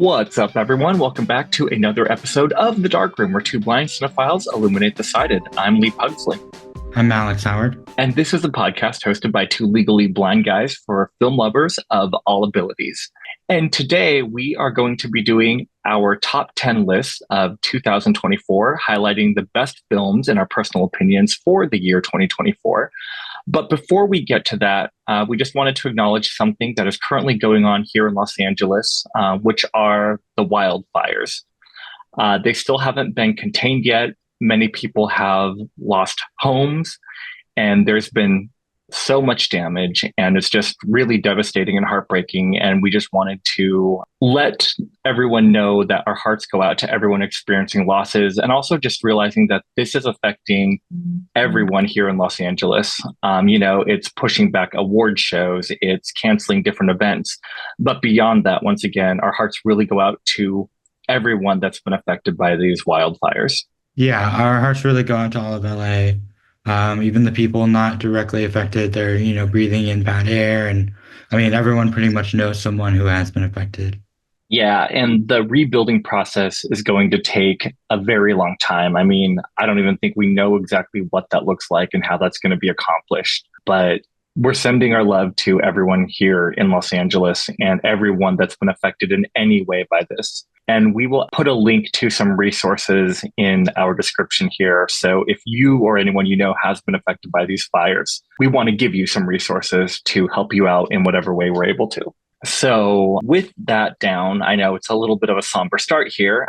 What's up, everyone? Welcome back to another episode of The Dark Room, where two blind cinephiles illuminate the sighted. I'm Lee Pugsley. I'm Alex Howard. And this is a podcast hosted by two legally blind guys for film lovers of all abilities. And today we are going to be doing our top 10 list of 2024, highlighting the best films and our personal opinions for the year 2024. But before we get to that, we just wanted to acknowledge something that is currently going on here in Los Angeles, which are the wildfires. They still haven't been contained yet. Many people have lost homes, and there's been so much damage, and it's just really devastating and heartbreaking. And we just wanted to let everyone know that our hearts go out to everyone experiencing losses, and also just realizing that this is affecting everyone here in Los Angeles. It's pushing back award shows, it's canceling different events. But beyond that, once again, our hearts really go out to everyone that's been affected by these wildfires. Yeah, our hearts really go out to all of LA. Even the people not directly affected, they're, breathing in bad air. And I mean, everyone pretty much knows someone who has been affected. Yeah, and the rebuilding process is going to take a very long time. I mean, I don't even think we know exactly what that looks like and how that's going to be accomplished. But we're sending our love to everyone here in Los Angeles and everyone that's been affected in any way by this. And we will put a link to some resources in our description here. So if you or anyone you know has been affected by these fires, we want to give you some resources to help you out in whatever way we're able to. So with that down, I know it's a little bit of a somber start here.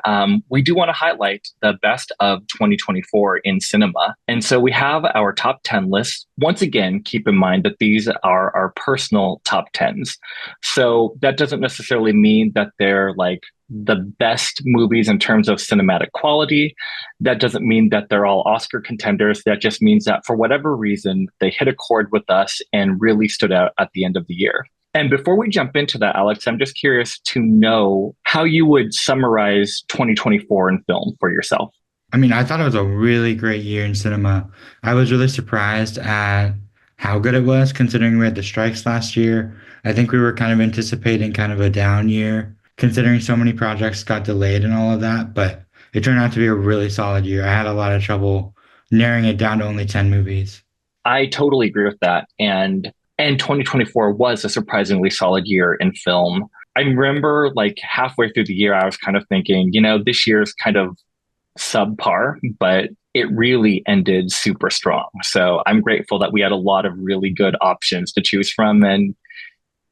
We do want to highlight the best of 2024 in cinema. And so we have our top 10 list. Once again, keep in mind that these are our personal top 10s. So that doesn't necessarily mean that they're like the best movies in terms of cinematic quality. That doesn't mean that they're all Oscar contenders. That just means that for whatever reason, they hit a chord with us and really stood out at the end of the year. And before we jump into that, Alex, I'm just curious to know how you would summarize 2024 in film for yourself. I mean, I thought it was a really great year in cinema. I was really surprised at how good it was, considering we had the strikes last year. I think we were kind of anticipating kind of a down year, considering so many projects got delayed and all of that. But it turned out to be a really solid year. I had a lot of trouble narrowing it down to only 10 movies. I totally agree with that. And 2024 was a surprisingly solid year in film. I remember like halfway through the year, I was kind of thinking, this year's kind of subpar, but it really ended super strong. So I'm grateful that we had a lot of really good options to choose from. And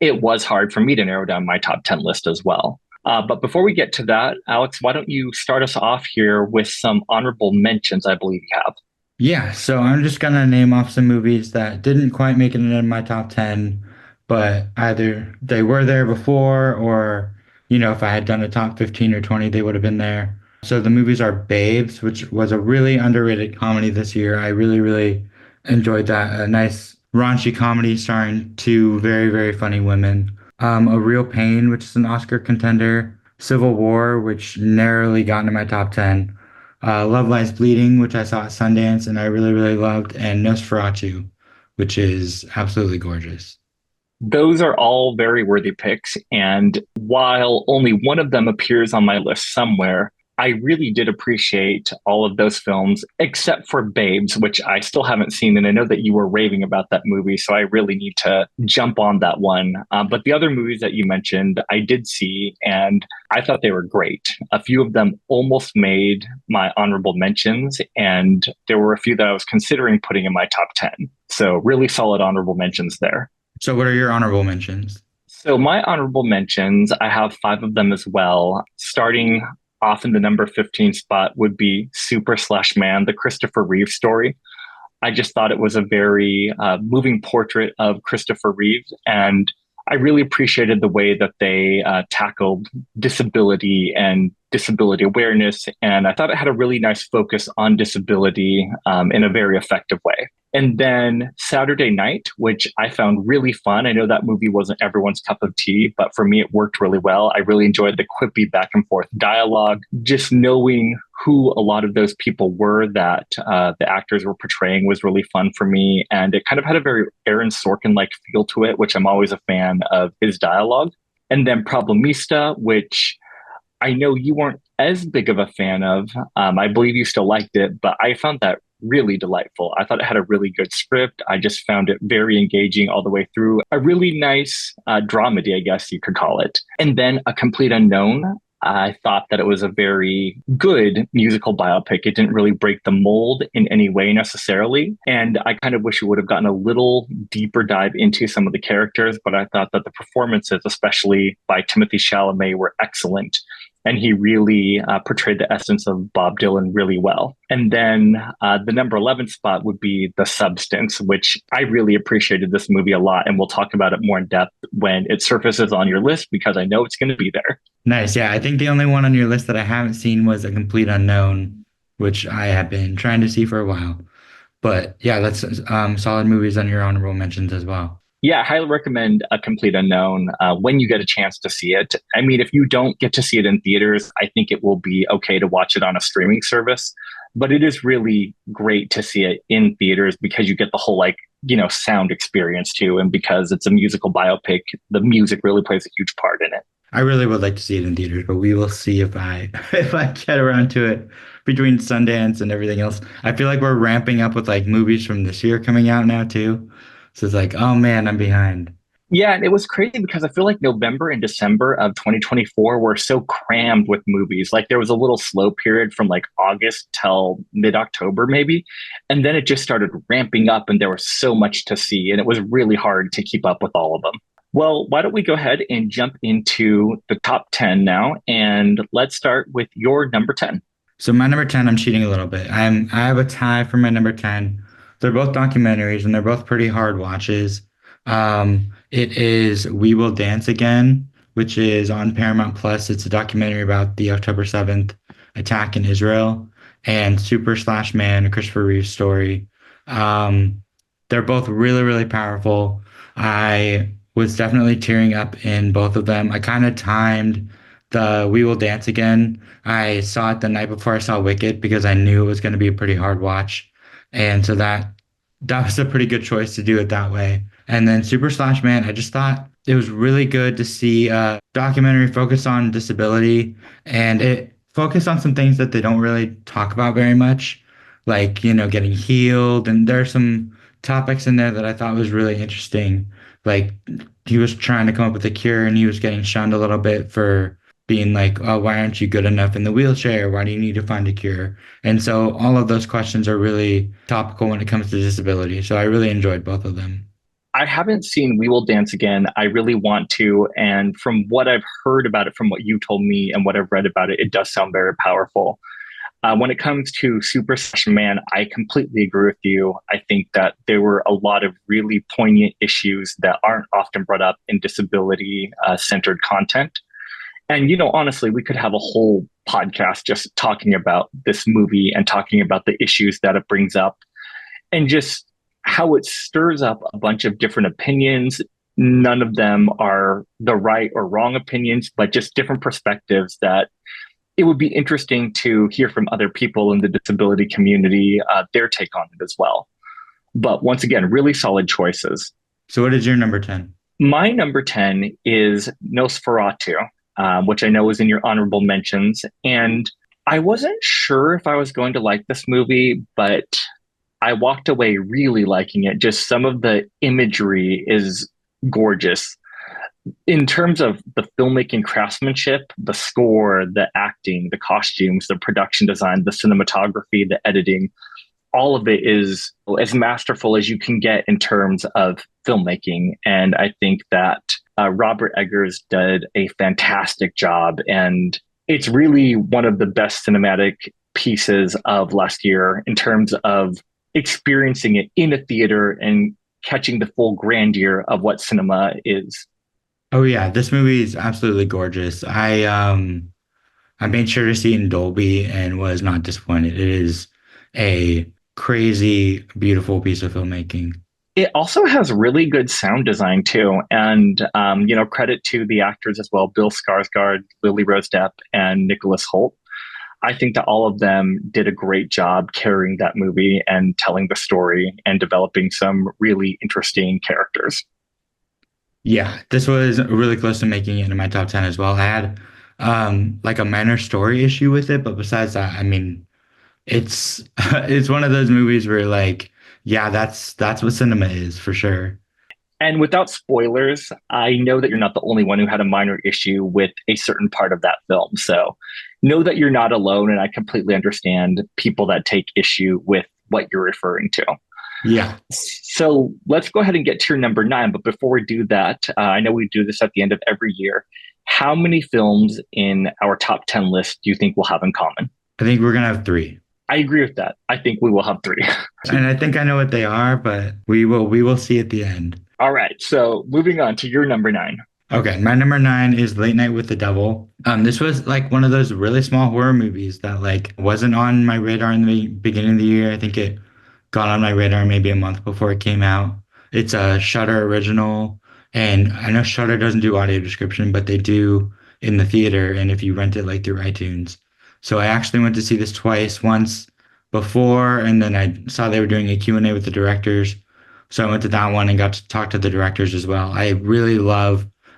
it was hard for me to narrow down my top 10 list as well. But before we get to that, Alex, why don't you start us off here with some honorable mentions I believe you have? Yeah, so I'm just gonna name off some movies that didn't quite make it in my top 10, but either they were there before or, if I had done a top 15 or 20, they would have been there. So the movies are Babes, which was a really underrated comedy this year. I really, really enjoyed that. A nice raunchy comedy starring two very, very funny women. A Real Pain, which is an Oscar contender. Civil War, which narrowly got into my top 10. Love Lies Bleeding, which I saw at Sundance and I really, really loved, and Nosferatu, which is absolutely gorgeous. Those are all very worthy picks. And while only one of them appears on my list somewhere, I really did appreciate all of those films, except for Babes, which I still haven't seen. And I know that you were raving about that movie, so I really need to jump on that one. But the other movies that you mentioned, I did see, and I thought they were great. A few of them almost made my honorable mentions, and there were a few that I was considering putting in my top 10. So really solid honorable mentions there. So what are your honorable mentions? So my honorable mentions, I have 5 of them as well. Starting off in the number 15 spot would be Super/Man, the Christopher Reeve story. I just thought it was a very moving portrait of Christopher Reeve, and I really appreciated the way that they tackled disability and disability awareness. And I thought it had a really nice focus on disability in a very effective way. And then Saturday Night, which I found really fun. I know that movie wasn't everyone's cup of tea, but for me, it worked really well. I really enjoyed the quippy back and forth dialogue, just knowing who a lot of those people were that the actors were portraying was really fun for me. And it kind of had a very Aaron Sorkin-like feel to it, which I'm always a fan of his dialogue. And then Problemista, which I know you weren't as big of a fan of. I believe you still liked it, but I found that really delightful. I thought it had a really good script. I just found it very engaging all the way through. A really nice dramedy, I guess you could call it. And then A Complete Unknown. I thought that it was a very good musical biopic. It didn't really break the mold in any way necessarily. And I kind of wish it would have gotten a little deeper dive into some of the characters, but I thought that the performances, especially by Timothy Chalamet, were excellent. And he really portrayed the essence of Bob Dylan really well. And then the number 11 spot would be The Substance, which I really appreciated this movie a lot. And we'll talk about it more in depth when it surfaces on your list because I know it's going to be there. Nice. Yeah, I think the only one on your list that I haven't seen was A Complete Unknown, which I have been trying to see for a while. But yeah, that's solid movies on your honorable mentions as well. Yeah, I highly recommend A Complete Unknown when you get a chance to see it. I mean, if you don't get to see it in theaters, I think it will be okay to watch it on a streaming service. But it is really great to see it in theaters because you get the whole sound experience too. And because it's a musical biopic, the music really plays a huge part in it. I really would like to see it in theaters, but we will see if I if I get around to it between Sundance and everything else. I feel like we're ramping up with like movies from this year coming out now too. So it's like, oh man, I'm behind. Yeah, and it was crazy because I feel like November and December of 2024 were so crammed with movies. Like there was a little slow period from like August till mid-October maybe, and then it just started ramping up and there was so much to see and it was really hard to keep up with all of them. Well, why don't we go ahead and jump into the top 10 now and let's start with your number 10. So my number 10, I'm cheating a little bit. I have a tie for my number 10. They're both documentaries and they're both pretty hard watches. It is We Will Dance Again, which is on Paramount Plus. It's a documentary about the October 7th attack in Israel, and Super Slash Man, a Christopher Reeve story. Um, they're both really, really powerful. I was definitely tearing up in both of them. I kind of timed the We Will Dance Again. I saw it the night before I saw Wicked because I knew it was going to be a pretty hard watch. And so that was a pretty good choice to do it that way. And then Super Slash Man, I just thought it was really good to see a documentary focus on disability, and it focused on some things that they don't really talk about very much, like, getting healed. And there are some topics in there that I thought was really interesting. Like he was trying to come up with a cure and he was getting shunned a little bit for being like, oh, why aren't you good enough in the wheelchair? Why do you need to find a cure? And so all of those questions are really topical when it comes to disability. So I really enjoyed both of them. I haven't seen We Will Dance Again. I really want to. And from what I've heard about it, from what you told me and what I've read about it, it does sound very powerful. When it comes to Super Session Man, I completely agree with you. I think that there were a lot of really poignant issues that aren't often brought up in disability centered content. And, honestly, we could have a whole podcast just talking about this movie and talking about the issues that it brings up and just how it stirs up a bunch of different opinions. None of them are the right or wrong opinions, but just different perspectives that it would be interesting to hear from other people in the disability community, their take on it as well. But once again, really solid choices. So what is your number 10? My number 10 is Nosferatu, which I know is in your honorable mentions. And I wasn't sure if I was going to like this movie, but I walked away really liking it. Just some of the imagery is gorgeous. In terms of the filmmaking craftsmanship, the score, the acting, the costumes, the production design, the cinematography, the editing, all of it is as masterful as you can get in terms of filmmaking. And I think that Robert Eggers did a fantastic job. And it's really one of the best cinematic pieces of last year in terms of experiencing it in a theater and catching the full grandeur of what cinema is. Oh yeah, this movie is absolutely gorgeous. I made sure to see it in Dolby and was not disappointed. It is a crazy, beautiful piece of filmmaking. It also has really good sound design too, and credit to the actors as well: Bill Skarsgård, Lily Rose Depp, and Nicholas Hoult. I think that all of them did a great job carrying that movie and telling the story and developing some really interesting characters. Yeah, this was really close to making it in my top 10 as well. I had like a minor story issue with it, but besides that, I mean, it's it's one of those movies where like, yeah, that's what cinema is for sure. And without spoilers, I know that you're not the only one who had a minor issue with a certain part of that film. So know that you're not alone. And I completely understand people that take issue with what you're referring to. Yeah. So let's go ahead and get to your number nine. But before we do that, I know we do this at the end of every year. How many films in our top 10 list do you think we'll have in common? I think we're gonna have three. I agree with that. I think we will have three. And I think I know what they are, but we will see at the end. All right. So moving on to your number nine. Okay, my number nine is Late Night with the Devil. This was like one of those really small horror movies that like wasn't on my radar in the beginning of the year. I think it got on my radar maybe a month before it came out. It's a Shudder original, and I know Shudder doesn't do audio description, but they do in the theater and if you rent it like through iTunes. So I actually went to see this twice, once before, and then I saw they were doing a Q&A with the directors. So I went to that one and got to talk to the directors as well. I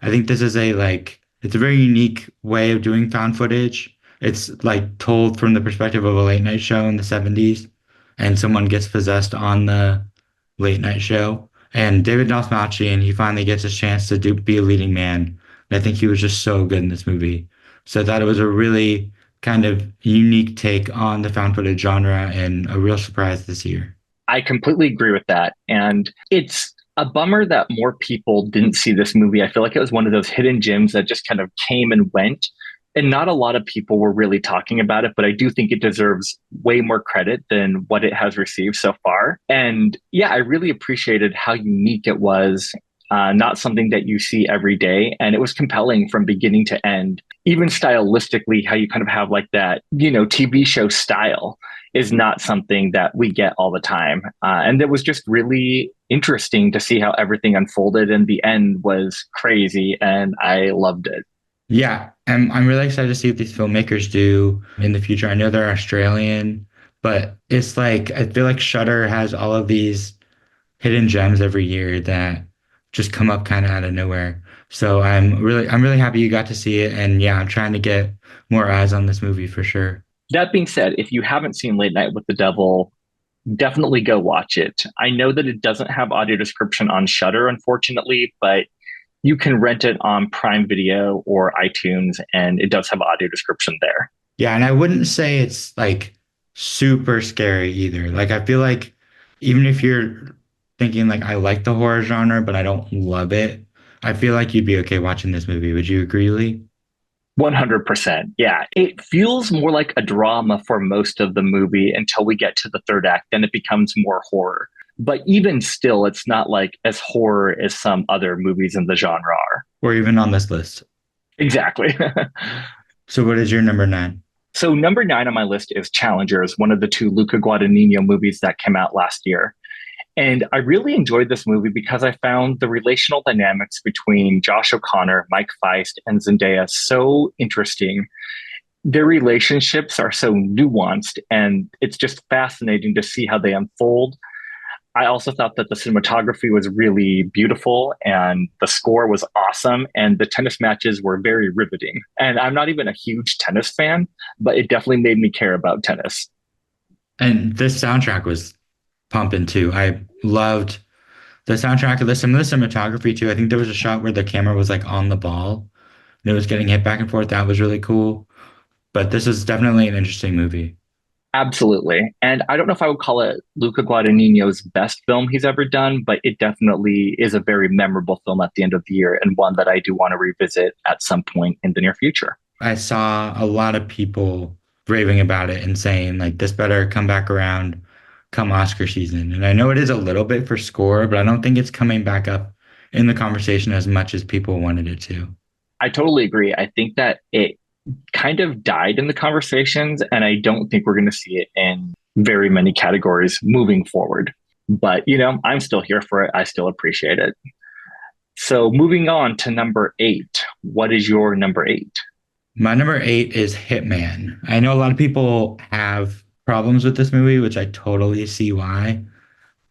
think this is a like it's a very unique way of doing found footage. It's like told from the perspective of a late night show in the 70s, and someone gets possessed on the late night show. And David Dastmalchian, and he finally gets a chance to be a leading man. And I think he was just so good in this movie. So I thought it was a really kind of unique take on the found footage genre and a real surprise this year. I completely agree with that. And it's a bummer that more people didn't see this movie. I feel like it was one of those hidden gems that just kind of came and went. And not a lot of people were really talking about it, but I do think it deserves way more credit than what it has received so far. And yeah, I really appreciated how unique it was. Not something that you see every day. And it was compelling from beginning to end. Even stylistically, how you kind of have like that, TV show style is not something that we get all the time. And it was just really interesting to see how everything unfolded. And the end was crazy. And I loved it. Yeah, I'm really excited to see what these filmmakers do in the future. I know they're Australian, but it's like I feel like Shudder has all of these hidden gems every year that just come up kind of out of nowhere. So I'm really happy you got to see it, and yeah, I'm trying to get more eyes on this movie for sure. That being said, if you haven't seen Late Night with the Devil, definitely go watch it. I know that it doesn't have audio description on Shudder, unfortunately, but you can rent it on Prime Video or iTunes, and it does have audio description there. Yeah, and I wouldn't say it's like super scary either. Like I feel like even if you're thinking like I like the horror genre, but I don't love it, I feel like you'd be okay watching this movie. Would you agree, Lee? 100%. Yeah. It feels more like a drama for most of the movie until we get to the third act. Then it becomes more horror. But even still, it's not like as horror as some other movies in the genre are. Or even on this list. Exactly. So what is your number nine? So number nine on my list is Challengers, one of the two Luca Guadagnino movies that came out last year. And I really enjoyed this movie because I found the relational dynamics between Josh O'Connor, Mike Feist, and Zendaya so interesting. Their relationships are so nuanced, and it's just fascinating to see how they unfold. I also thought that the cinematography was really beautiful and the score was awesome and the tennis matches were very riveting. And I'm not even a huge tennis fan, but it definitely made me care about tennis. And this soundtrack was pumping too. I loved the soundtrack of this, some of the cinematography too. I think there was a shot where the camera was like on the ball and it was getting hit back and forth. That was really cool. But this is definitely an interesting movie. Absolutely. And I don't know if I would call it Luca Guadagnino's best film he's ever done, but it definitely is a very memorable film at the end of the year and one that I do want to revisit at some point in the near future. I saw a lot of people raving about it and saying like this better come back around come Oscar season. And I know it is a little bit for score, but I don't think it's coming back up in the conversation as much as people wanted it to. I totally agree. I think that it kind of died in the conversations, and I don't think we're going to see it in very many categories moving forward. But, I'm still here for it. I still appreciate it. So moving on to number eight. What is your number eight? My number eight is Hitman. I know a lot of people have problems with this movie, which I totally see why,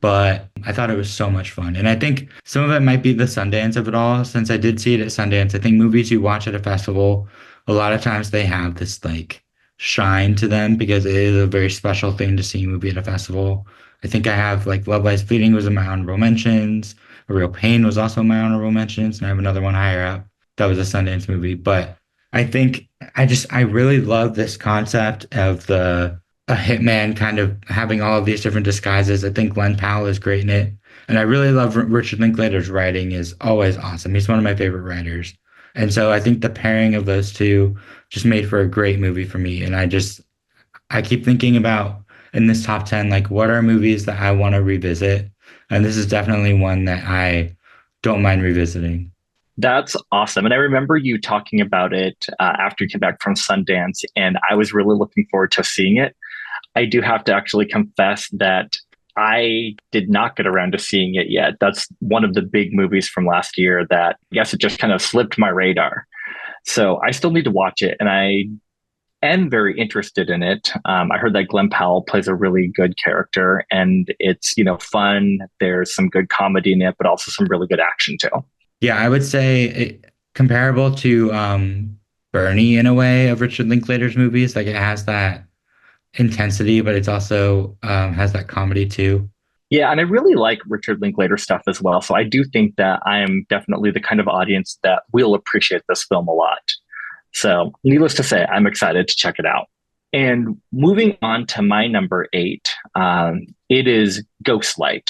but I thought it was so much fun. And I think some of it might be the Sundance of it all. Since I did see it at Sundance, I think movies you watch at a festival a lot of times they have this like shine to them because it is a very special thing to see a movie at a festival. I think I have like Love Lies Bleeding was in my honorable mentions. A Real Pain was also in my honorable mentions, and I have another one higher up. That was a Sundance movie. But I think I really love this concept of the a hitman kind of having all of these different disguises. I think Glenn Powell is great in it. And I really love Richard Linklater's writing is always awesome. He's one of my favorite writers. And so I think the pairing of those two just made for a great movie for me. And I keep thinking about in this top 10, like what are movies that I want to revisit? And this is definitely one that I don't mind revisiting. That's awesome. And I remember you talking about it after you came back from Sundance, and I was really looking forward to seeing it. I do have to actually confess that I did not get around to seeing it yet. That's one of the big movies from last year that I guess it just kind of slipped my radar. So I still need to watch it, and I am very interested in it. I heard that Glenn Powell plays a really good character, and it's fun. There's some good comedy in it, but also some really good action too. Yeah, I would say comparable to Bernie in a way of Richard Linklater's movies. Like it has that intensity, but it's also has that comedy too. Yeah, and I really like Richard Linklater stuff as well. So I do think that I am definitely the kind of audience that will appreciate this film a lot. So, needless to say, I'm excited to check it out. And moving on to my number eight, it is Ghostlight,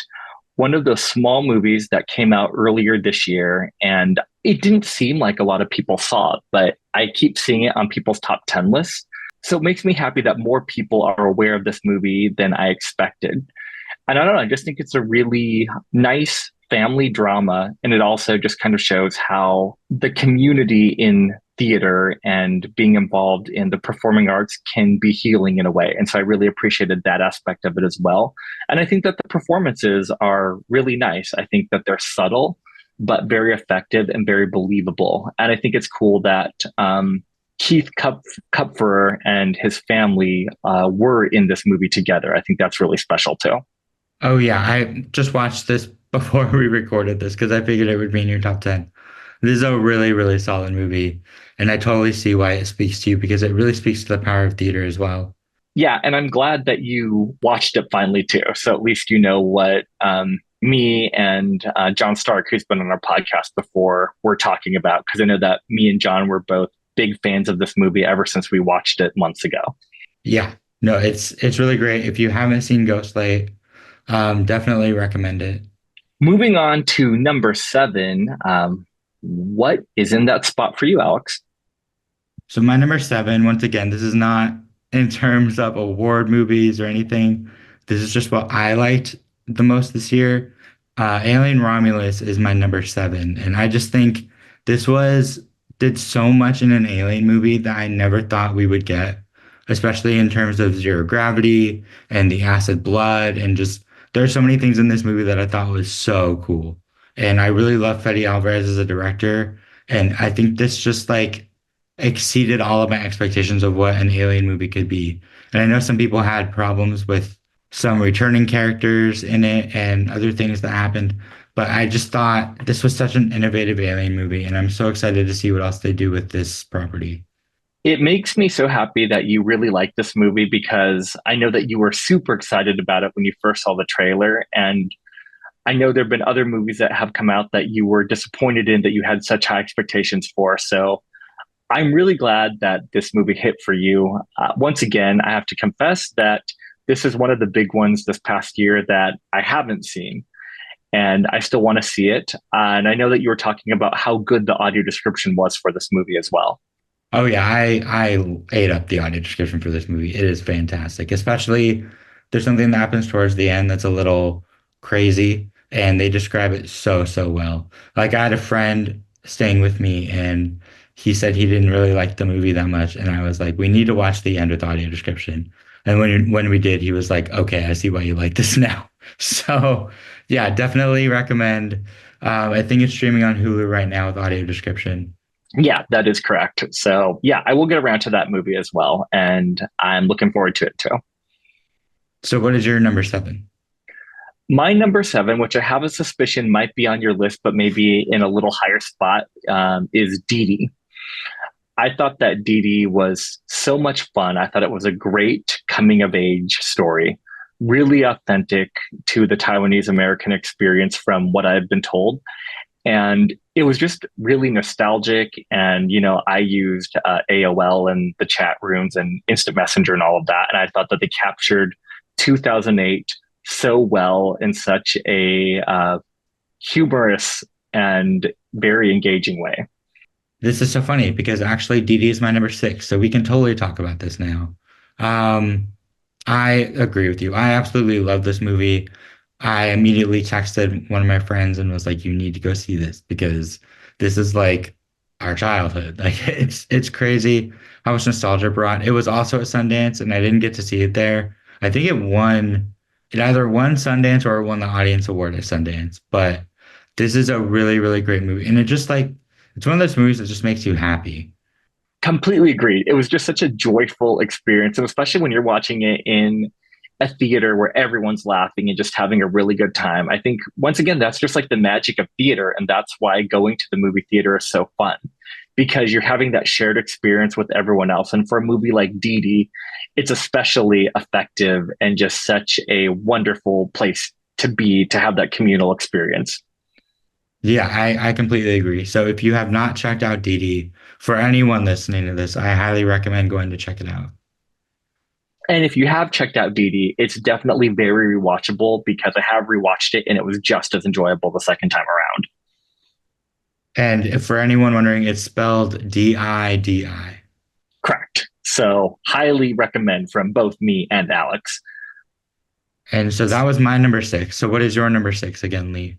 one of those small movies that came out earlier this year. And it didn't seem like a lot of people saw it, but I keep seeing it on people's top 10 lists. So it makes me happy that more people are aware of this movie than I expected. And I don't know, I just think it's a really nice family drama. And it also just kind of shows how the community in theater and being involved in the performing arts can be healing in a way. And so I really appreciated that aspect of it as well. And I think that the performances are really nice. I think that they're subtle, but very effective and very believable. And I think it's cool that Keith Kupferer and his family were in this movie together. I think that's really special too. Oh yeah, I just watched this before we recorded this because I figured it would be in your top 10. This is a really, really solid movie. And I totally see why it speaks to you because it really speaks to the power of theater as well. Yeah, and I'm glad that you watched it finally too. So at least you know what me and John Stark, who's been on our podcast before, we're talking about. Because I know that me and John were both big fans of this movie ever since we watched it months ago. Yeah, no, it's really great. If you haven't seen Ghostlight, definitely recommend it. Moving on to number seven, what is in that spot for you, Alex? So my number seven, once again, this is not in terms of award movies or anything. This is just what I liked the most this year. Alien Romulus is my number seven, and I just think this was did so much in an Alien movie that I never thought we would get, especially in terms of zero gravity and the acid blood, and just there are so many things in this movie that I thought was so cool. And I really love Fede Alvarez as a director, and I think this just like exceeded all of my expectations of what an alien movie could be. And I know some people had problems with some returning characters in it and other things that happened, but I just thought this was such an innovative alien movie, and I'm so excited to see what else they do with this property. It makes me so happy that you really like this movie because I know that you were super excited about it when you first saw the trailer. And I know there have been other movies that have come out that you were disappointed in that you had such high expectations for. So I'm really glad that this movie hit for you. Once again, I have to confess that this is one of the big ones this past year that I haven't seen. And I still want to see it. And I know that you were talking about how good the audio description was for this movie as well. Oh yeah, I ate up the audio description for this movie. It is fantastic. Especially there's something that happens towards the end that's a little crazy and they describe it so so well. Like I had a friend staying with me and he said he didn't really like the movie that much and I was like, we need to watch the end with audio description. And when we did, he was like, okay, I see why you like this now. So yeah, definitely recommend. I think it's streaming on Hulu right now with audio description. Yeah, that is correct. So, yeah, I will get around to that movie as well. And I'm looking forward to it too. So what is your number seven? My number seven, which I have a suspicion might be on your list, but maybe in a little higher spot, is Dee Dee. I thought that Dee Dee was so much fun. I thought it was a great coming of age story, really authentic to the Taiwanese American experience from what I've been told. And it was just really nostalgic. And, I used AOL and the chat rooms and instant messenger and all of that. And I thought that they captured 2008 so well in such a humorous and very engaging way. This is so funny because actually DD is my number six, so we can totally talk about this now. Um, I agree with you. I absolutely love this movie. I immediately texted one of my friends and was like, "You need to go see this because this is like our childhood. Like it's crazy how much nostalgia it brought." It was also at Sundance, and I didn't get to see it there. I think it either won Sundance or it won the audience award at Sundance. But this is a really, really great movie, and it's one of those movies that just makes you happy. Completely agreed. It was just such a joyful experience, and especially when you're watching it in a theater where everyone's laughing and just having a really good time. I think once again, that's just like the magic of theater, and that's why going to the movie theater is so fun because you're having that shared experience with everyone else. And for a movie like Dee Dee, it's especially effective and just such a wonderful place to be to have that communal experience. Yeah, I completely agree. So if you have not checked out DD, for anyone listening to this, I highly recommend going to check it out. And if you have checked out Dee Dee, it's definitely very rewatchable because I have rewatched it and it was just as enjoyable the second time around. And for anyone wondering, it's spelled Didi. Correct. So, highly recommend from both me and Alex. And so that was my number six. So what is your number six again, Lee?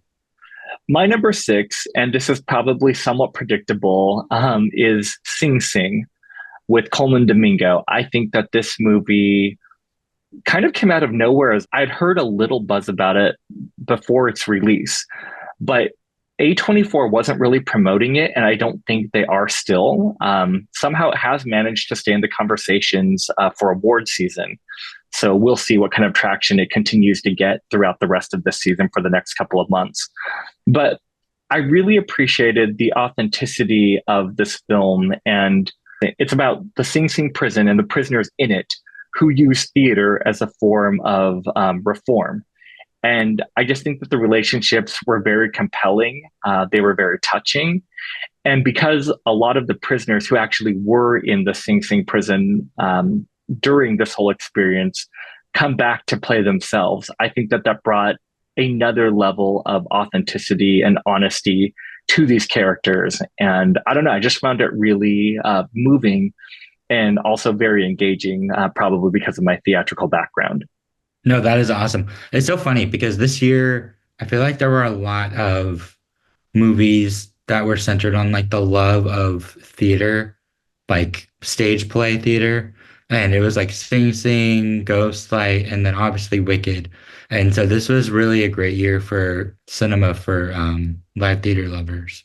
My number six, and this is probably somewhat predictable, is Sing Sing with Coleman Domingo. I think that this movie kind of came out of nowhere as I'd heard a little buzz about it before its release, but A24 wasn't really promoting it, and I don't think they are still. Somehow it has managed to stay in the conversations for award season. So we'll see what kind of traction it continues to get throughout the rest of this season for the next couple of months. But I really appreciated the authenticity of this film. And it's about the Sing Sing prison and the prisoners in it who use theater as a form of reform. And I just think that the relationships were very compelling. They were very touching. And because a lot of the prisoners who actually were in the Sing Sing prison during this whole experience come back to play themselves, I think that that brought another level of authenticity and honesty to these characters. And I don't know, I just found it really moving and also very engaging, probably because of my theatrical background. No, that is awesome. It's so funny because this year I feel like there were a lot of movies that were centered on like the love of theater, like stage play theater. And it was like Sing Sing, Ghostlight, and then obviously Wicked. And so this was really a great year for cinema for live theater lovers.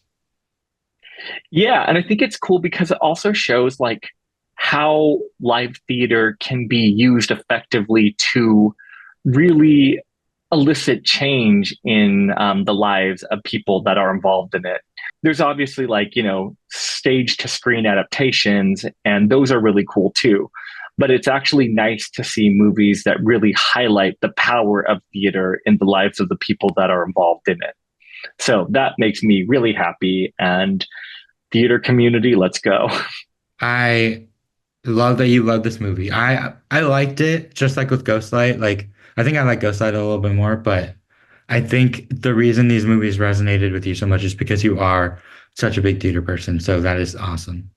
Yeah, and I think it's cool because it also shows like how live theater can be used effectively to really elicit change in the lives of people that are involved in it. There's obviously like, stage to screen adaptations, and those are really cool too. But it's actually nice to see movies that really highlight the power of theater in the lives of the people that are involved in it. So that makes me really happy. And theater community, let's go. I love that you love this movie. I liked it just like with Ghostlight. Like I think I like Ghostlight a little bit more, but I think the reason these movies resonated with you so much is because you are such a big theater person. So that is awesome.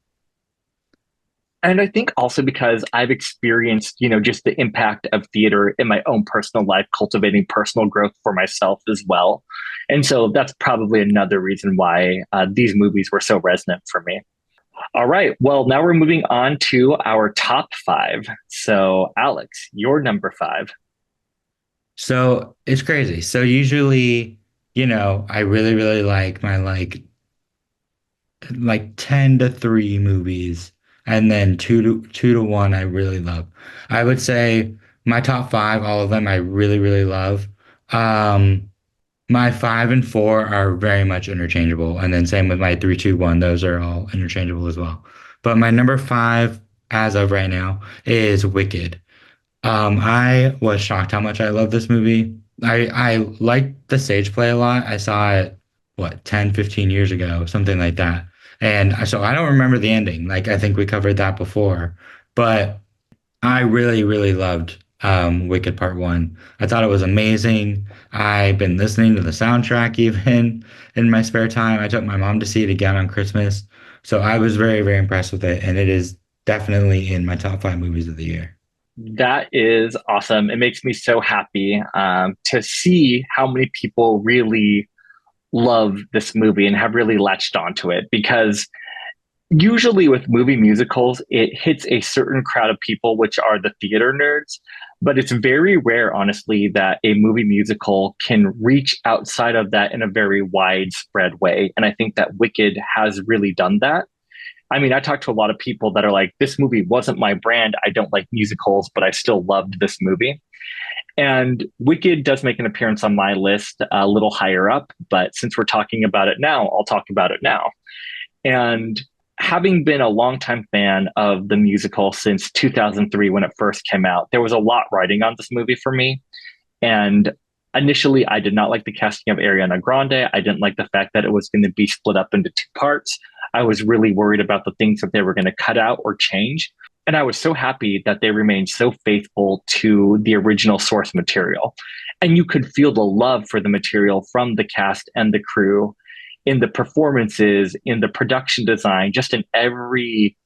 And I think also because I've experienced, just the impact of theater in my own personal life, cultivating personal growth for myself as well. And so that's probably another reason why these movies were so resonant for me. All right. Well, now we're moving on to our top five. So, Alex, your number five. So it's crazy. So usually, I really, really like my like 10 to 3 movies and then 2 to 1 I really love. I would say my top 5, all of them I really, really love. Um my 5 and 4 are very much interchangeable. And then same with my 3, 2, 1, those are all interchangeable as well. But my number five, as of right now, is Wicked. I was shocked how much I love this movie. I liked the stage play a lot. I saw it, what, 10, 15 years ago, something like that. And so I don't remember the ending. Like, I think we covered that before. But I really, really loved Wicked Part One. I thought it was amazing. I've been listening to the soundtrack even in my spare time. I took my mom to see it again on Christmas. So I was very, very impressed with it. And it is definitely in my top five movies of the year. That is awesome. It makes me so happy to see how many people really love this movie and have really latched onto it because usually with movie musicals, it hits a certain crowd of people, which are the theater nerds. But it's very rare, honestly, that a movie musical can reach outside of that in a very widespread way. And I think that Wicked has really done that. I mean, I talked to a lot of people that are like, this movie wasn't my brand. I don't like musicals, but I still loved this movie. And Wicked does make an appearance on my list a little higher up. But since we're talking about it now, I'll talk about it now. And having been a longtime fan of the musical since 2003 when it first came out, there was a lot riding on this movie for me. And initially, I did not like the casting of Ariana Grande. I didn't like the fact that it was going to be split up into two parts. I was really worried about the things that they were going to cut out or change. And I was so happy that they remained so faithful to the original source material. And you could feel the love for the material from the cast and the crew in the performances, in the production design, just in every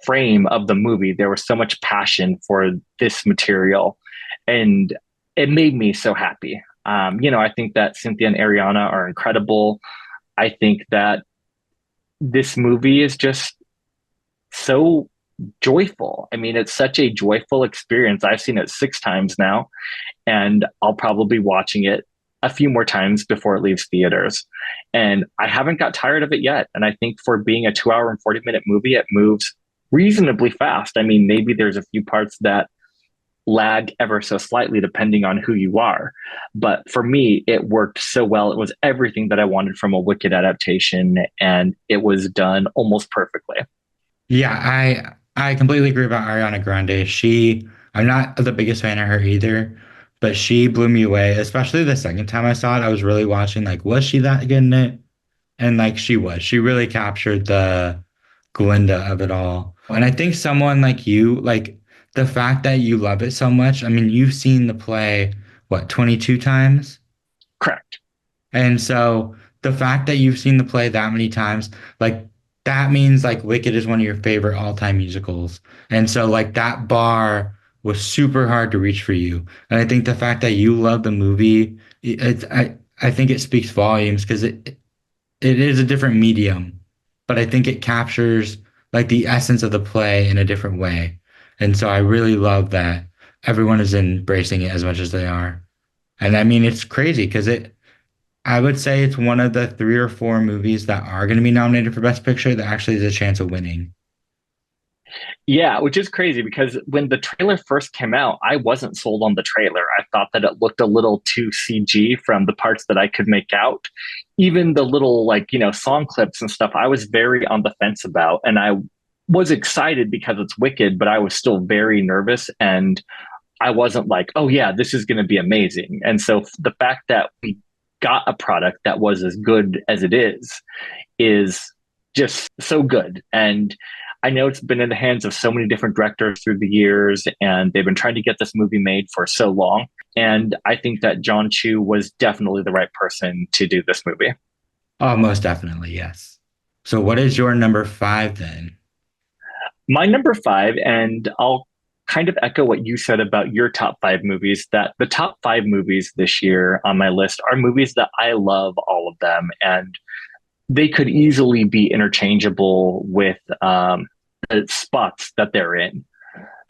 frame of the movie. There was so much passion for this material. And it made me so happy. I think that Cynthia and Ariana are incredible. I think that this movie is just so joyful. I mean, it's such a joyful experience. I've seen it 6 times now, and I'll probably be watching it a few more times before it leaves theaters. And I haven't got tired of it yet. And I think for being a 2 hour and 40-minute movie, it moves reasonably fast. I mean, maybe there's a few parts that lag ever so slightly depending on who you are. But for me, it worked so well. It was everything that I wanted from a Wicked adaptation, and it was done almost perfectly. Yeah, I completely agree about Ariana Grande. I'm not the biggest fan of her either, but she blew me away, especially the second time I saw it. I was really watching, like, was she that good in it? And like she was. She really captured the Glinda of it all. And I think someone like you, like the fact that you love it so much, I mean, you've seen the play, what, 22 times? Correct. And so the fact that you've seen the play that many times, like that means like Wicked is one of your favorite all-time musicals. And so like that bar was super hard to reach for you. And I think the fact that you love the movie, I think it speaks volumes because it is a different medium, but I think it captures like the essence of the play in a different way. And so I really love that everyone is embracing it as much as they are. And I mean, it's crazy because I would say it's one of the three or four movies that are going to be nominated for Best Picture that actually has a chance of winning. Yeah, which is crazy because when the trailer first came out, I wasn't sold on the trailer. I thought that it looked a little too CG from the parts that I could make out. Even the little, like, song clips and stuff, I was very on the fence about. And I was excited because it's Wicked, but I was still very nervous. And I wasn't like, oh, yeah, this is going to be amazing. And so the fact that we got a product that was as good as it is just so good. And I know it's been in the hands of so many different directors through the years, and they've been trying to get this movie made for so long. And I think that John Chu was definitely the right person to do this movie. Oh, most definitely, yes. So what is your number five then? My number five, and I'll kind of echo what you said about your top five movies, that the top five movies this year on my list are movies that I love all of them. And they could easily be interchangeable with the spots that they're in.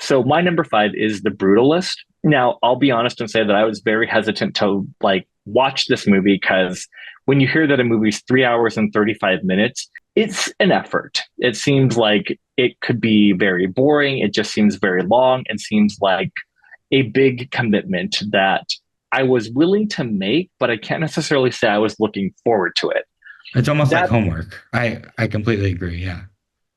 So my number five is The Brutalist. Now, I'll be honest and say that I was very hesitant to like watch this movie because when you hear that a movie's 3 hours and 35 minutes, it's an effort. It seems like it could be very boring. It just seems very long and seems like a big commitment that I was willing to make, but I can't necessarily say I was looking forward to it. It's almost like That homework. I completely agree. Yeah.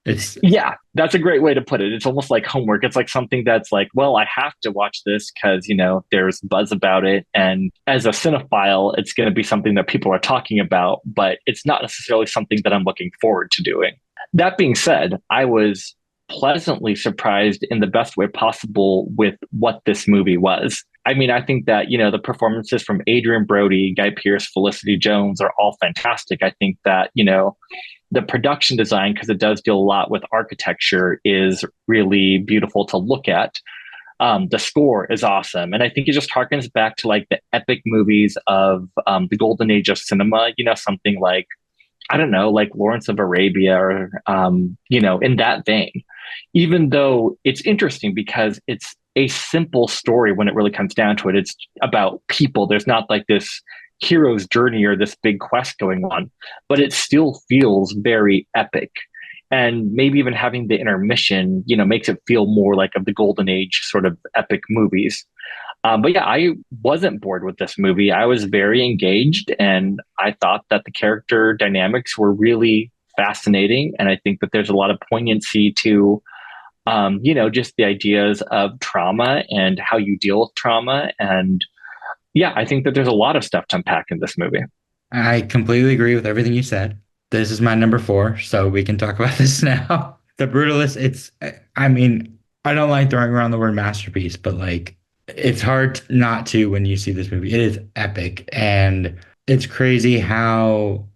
It's Yeah, that's a great way to put it. It's almost like homework. It's like something that's like, well, I have to watch this because, there's buzz about it. And as a cinephile, it's going to be something that people are talking about, but it's not necessarily something that I'm looking forward to doing. That being said, I was pleasantly surprised in the best way possible with what this movie was. I mean, I think that, the performances from Adrian Brody, Guy Pearce, Felicity Jones are all fantastic. I think that, the production design, because it does deal a lot with architecture, is really beautiful to look at. The score is awesome. And I think it just harkens back to like the epic movies of the golden age of cinema, something like, I don't know, like Lawrence of Arabia or, in that vein. Even though it's interesting because it's a simple story when it really comes down to it. It's about people. There's not like this hero's journey or this big quest going on, but it still feels very epic. And maybe even having the intermission, makes it feel more like of the golden age sort of epic movies. But yeah, I wasn't bored with this movie. I was very engaged, and I thought that the character dynamics were really fascinating. And I think that there's a lot of poignancy to, just the ideas of trauma and how you deal with trauma. And yeah, I think that there's a lot of stuff to unpack in this movie. I completely agree with everything you said. This is my number four, so we can talk about this now. The Brutalist, I mean, I don't like throwing around the word masterpiece, but like, it's hard not to when you see this movie. It is epic, and it's crazy how,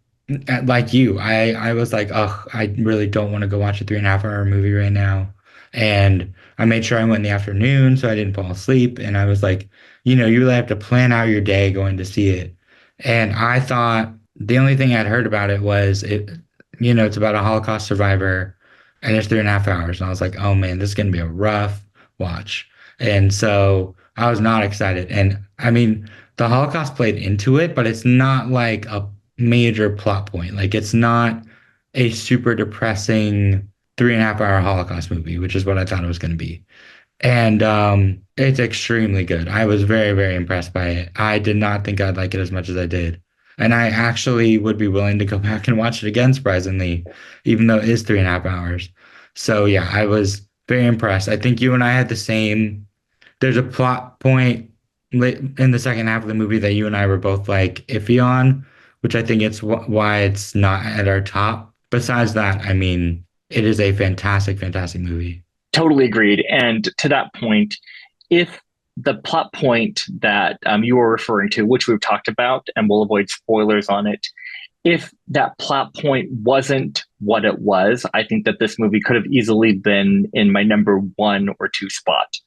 like you, I was like, oh, I really don't want to go watch a 3.5 hour movie right now. And I made sure I went in the afternoon so I didn't fall asleep. And I was like, you really have to plan out your day going to see it. And I thought the only thing I'd heard about it was it's about a Holocaust survivor and it's 3.5 hours. And I was like, oh man, this is going to be a rough watch. And so I was not excited. And I mean, the Holocaust played into it, but it's not like a major plot point. Like it's not a super depressing 3.5 hour Holocaust movie, which is what I thought it was going to be. And it's extremely good. I was very, very impressed by it. I did not think I'd like it as much as I did. And I actually would be willing to go back and watch it again, surprisingly, even though it is 3.5 hours. So yeah, I was very impressed. I think you and I had the same. There's a plot point in the second half of the movie that you and I were both like iffy on, which I think it's why it's not at our top. Besides that, I mean, it is a fantastic, fantastic movie. Totally agreed. And to that point, if the plot point that you were referring to, which we've talked about, and we'll avoid spoilers on it, if that plot point wasn't what it was, I think that this movie could have easily been in my number one or two spot.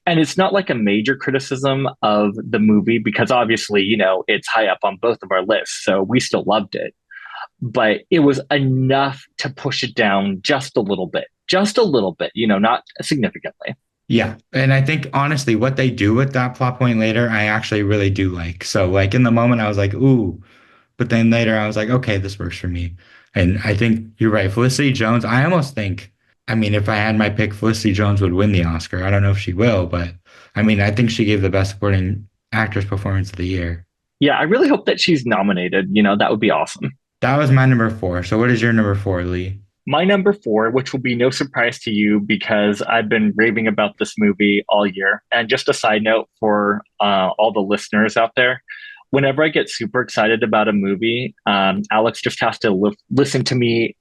And it's not like a major criticism of the movie because obviously, it's high up on both of our lists. So we still loved it. But it was enough to push it down just a little bit, not significantly. Yeah. And I think honestly, what they do with that plot point later, I actually really do like. So like in the moment, I was like, ooh, but then later I was like, okay, this works for me. And I think you're right. Felicity Jones, I almost think, I mean, if I had my pick, Felicity Jones would win the Oscar. I don't know if she will, but I mean, I think she gave the best supporting actress performance of the year. Yeah, I really hope that she's nominated. That would be awesome. That was my number four. So what is your number four, Lee? My number four, which will be no surprise to you because I've been raving about this movie all year. And just a side note for all the listeners out there, whenever I get super excited about a movie, Alex just has to listen to me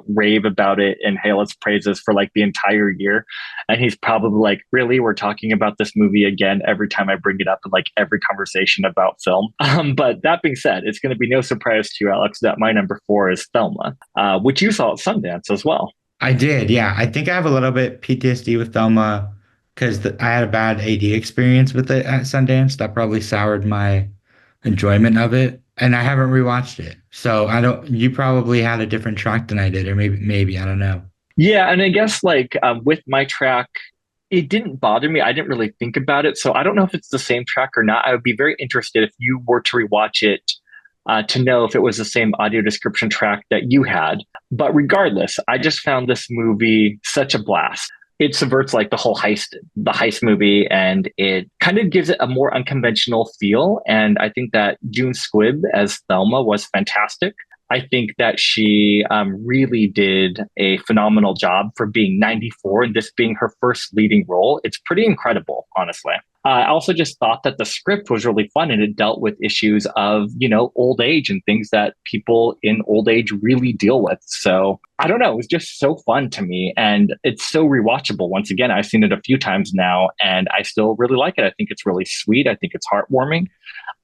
rave about it and hail its praises for like the entire year. And he's probably like, really, we're talking about this movie again every time I bring it up in like every conversation about film. But that being said, it's going to be no surprise to you, Alex, that my number four is Thelma, which you saw at Sundance as well. I did, yeah. I think I have a little bit PTSD with Thelma because I had a bad AD experience with it at Sundance. That probably soured my enjoyment of it. And I haven't rewatched it. So I don't, you probably had a different track than I did, or maybe, I don't know. Yeah, and I guess like with my track, it didn't bother me. I didn't really think about it, so I don't know if it's the same track or not. I would be very interested if you were to rewatch it to know if it was the same audio description track that you had. But regardless, I just found this movie such a blast. It subverts like the heist movie, and it kind of gives it a more unconventional feel. And I think that June Squibb as Thelma was fantastic. I think that she really did a phenomenal job for being 94 and this being her first leading role. It's pretty incredible, honestly. I also just thought that the script was really fun and it dealt with issues of, old age and things that people in old age really deal with. So I don't know, it was just so fun to me and it's so rewatchable. Once again, I've seen it a few times now and I still really like it. I think it's really sweet. I think it's heartwarming.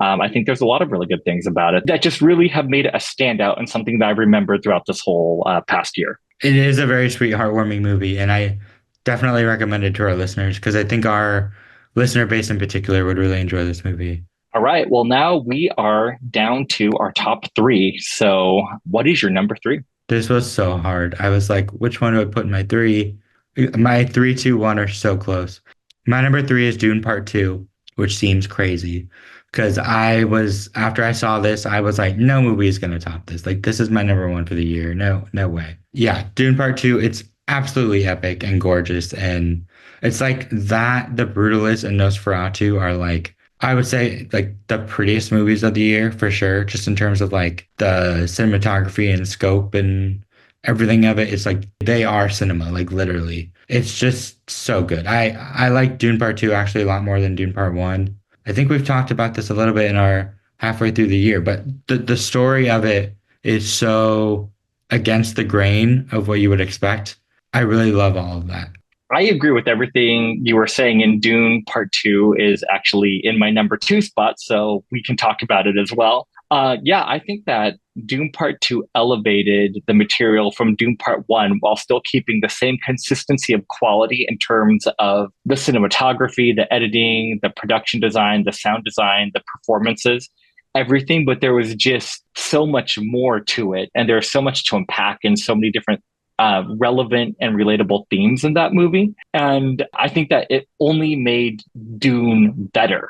I think there's a lot of really good things about it that just really have made it a standout and something that I remembered throughout this whole past year. It is a very sweet, heartwarming movie, and I definitely recommend it to our listeners because I think our listener base in particular would really enjoy this movie. All right. Well, now we are down to our top three. So, what is your number three? This was so hard. I was like, which one do I put in my three? My three, two, one are so close. My number three is Dune Part Two, which seems crazy because after I saw this, I was like, no movie is gonna top this. Like, this is my number one for the year. No, no way. Yeah, Dune Part Two, it's absolutely epic and gorgeous. And it's like that, The Brutalist and Nosferatu are like, I would say like the prettiest movies of the year for sure, just in terms of like the cinematography and scope and everything of it. It's like they are cinema, like literally. It's just so good. I like Dune Part Two actually a lot more than Dune Part One. I think we've talked about this a little bit in our halfway through the year, but the story of it is so against the grain of what you would expect. I really love all of that. I agree with everything you were saying. In Dune Part Two is actually in my number two spot, so we can talk about it as well. Yeah, I think that Dune Part Two elevated the material from Dune Part One while still keeping the same consistency of quality in terms of the cinematography, the editing, the production design, the sound design, the performances, everything. But there was just so much more to it, and there's so much to unpack and so many different relevant and relatable themes in that movie. And I think that it only made Dune better.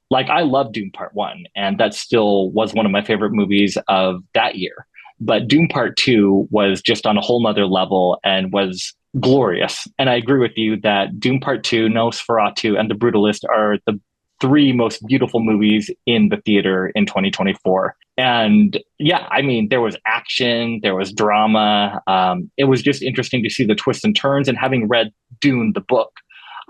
Like, I love Dune Part One, and that still was one of my favorite movies of that year. But Dune Part Two was just on a whole nother level and was glorious. And I agree with you that Dune Part Two, Nosferatu, and The Brutalist are the three most beautiful movies in the theater in 2024. And yeah, I mean, there was action, there was drama. It was just interesting to see the twists and turns. And having read Dune, the book,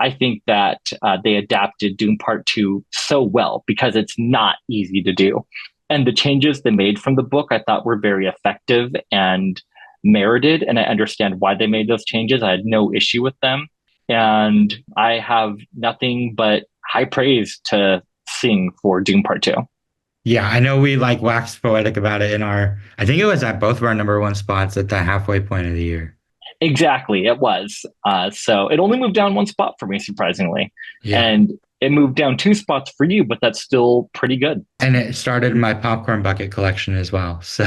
I think that they adapted Dune Part Two so well because it's not easy to do. And the changes they made from the book, I thought were very effective and merited. And I understand why they made those changes. I had no issue with them. And I have nothing but high praise to sing for Dune Part Two. Yeah, I know we like waxed poetic about it in I think it was at both of our number one spots at the halfway point of the year. Exactly, it was. So it only moved down one spot for me, surprisingly. Yeah. And it moved down two spots for you, but that's still pretty good. And it started my popcorn bucket collection as well. So,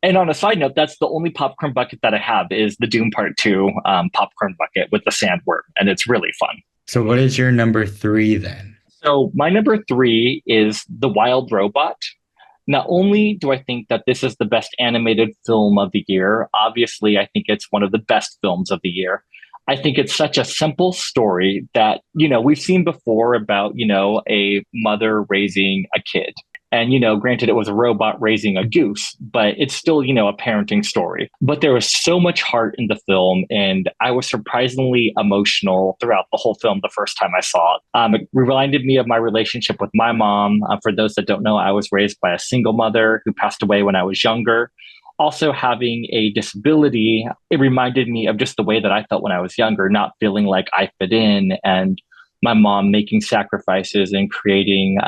And on a side note, that's the only popcorn bucket that I have is the Dune Part Two popcorn bucket with the sandworm, and it's really fun. so what is your number three then? So my number three is The Wild Robot. Not only do I think that this is the best animated film of the year, obviously, I think it's one of the best films of the year. I think it's such a simple story that, we've seen before about, a mother raising a kid. And, granted, it was a robot raising a goose, but it's still, a parenting story. But there was so much heart in the film, and I was surprisingly emotional throughout the whole film the first time I saw it. It reminded me of my relationship with my mom. For those that don't know, I was raised by a single mother who passed away when I was younger. Also, having a disability, it reminded me of just the way that I felt when I was younger, not feeling like I fit in, and my mom making sacrifices and creating,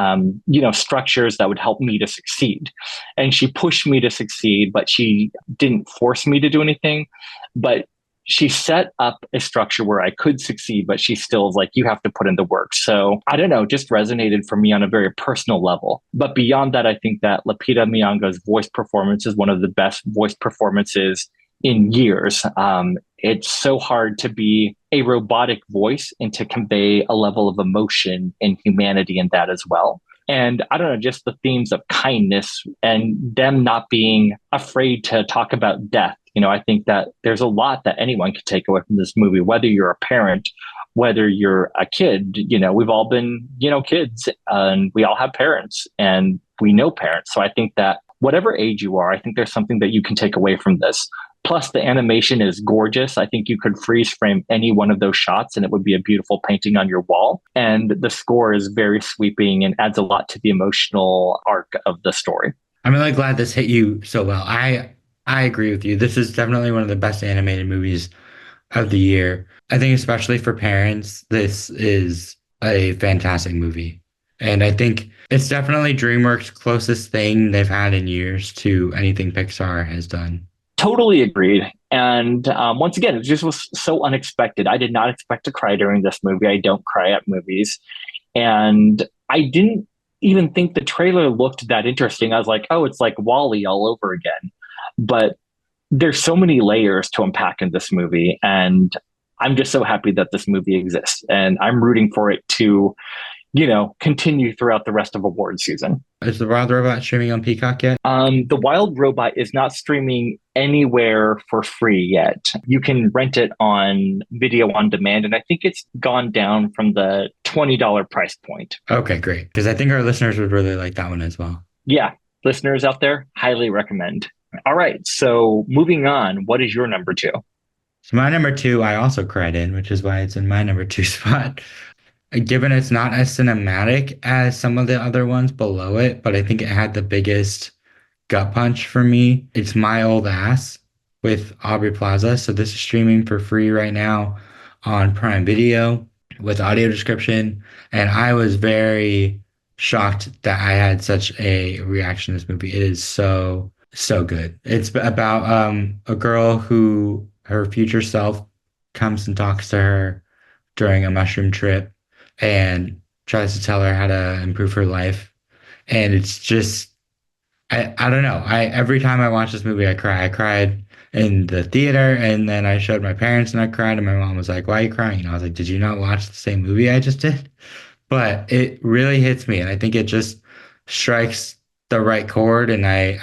structures that would help me to succeed. And she pushed me to succeed, but she didn't force me to do anything. But she set up a structure where I could succeed, but she still was like, you have to put in the work. So I don't know, just resonated for me on a very personal level. But beyond that, I think that Lupita Nyong'o's voice performance is one of the best voice performances in years. It's so hard to be a robotic voice and to convey a level of emotion and humanity in that as well. And I don't know, just the themes of kindness and them not being afraid to talk about death. I think that there's a lot that anyone can take away from this movie, whether you're a parent, whether you're a kid. We've all been, kids, and we all have parents and we know parents. So I think that whatever age you are, I think there's something that you can take away from this. Plus, the animation is gorgeous. I think you could freeze frame any one of those shots and it would be a beautiful painting on your wall. And the score is very sweeping and adds a lot to the emotional arc of the story. I'm really glad this hit you so well. I agree with you. This is definitely one of the best animated movies of the year. I think especially for parents, this is a fantastic movie. And I think it's definitely DreamWorks' closest thing they've had in years to anything Pixar has done. Totally agreed. And once again, it just was so unexpected. I did not expect to cry during this movie. I don't cry at movies. And I didn't even think the trailer looked that interesting. I was like, oh, it's like Wally all over again. But there's so many layers to unpack in this movie. And I'm just so happy that this movie exists. And I'm rooting for it to, continue throughout the rest of award season. Is The Wild Robot streaming on Peacock yet? The Wild Robot is not streaming anywhere for free yet. You can rent it on video on demand, and I think it's gone down from the $20 price point. Okay, great. Because I think our listeners would really like that one as well. Yeah, listeners out there, highly recommend. All right, so moving on, what is your number two? So my number two, I also cried in, which is why it's in my number two spot. Given it's not as cinematic as some of the other ones below it, but I think it had the biggest gut punch for me. It's My Old Ass with Aubrey Plaza. So this is streaming for free right now on Prime Video with audio description. And I was very shocked that I had such a reaction to this movie. It is so, so good. It's about a girl who her future self comes and talks to her during a mushroom trip and tries to tell her how to improve her life. And it's just, I don't know. Every time I watch this movie, I cry. I cried in the theater, and then I showed my parents and I cried, and my mom was like, "Why are you crying?" And I was like, "Did you not watch the same movie I just did?" But it really hits me, and I think it just strikes the right chord. And I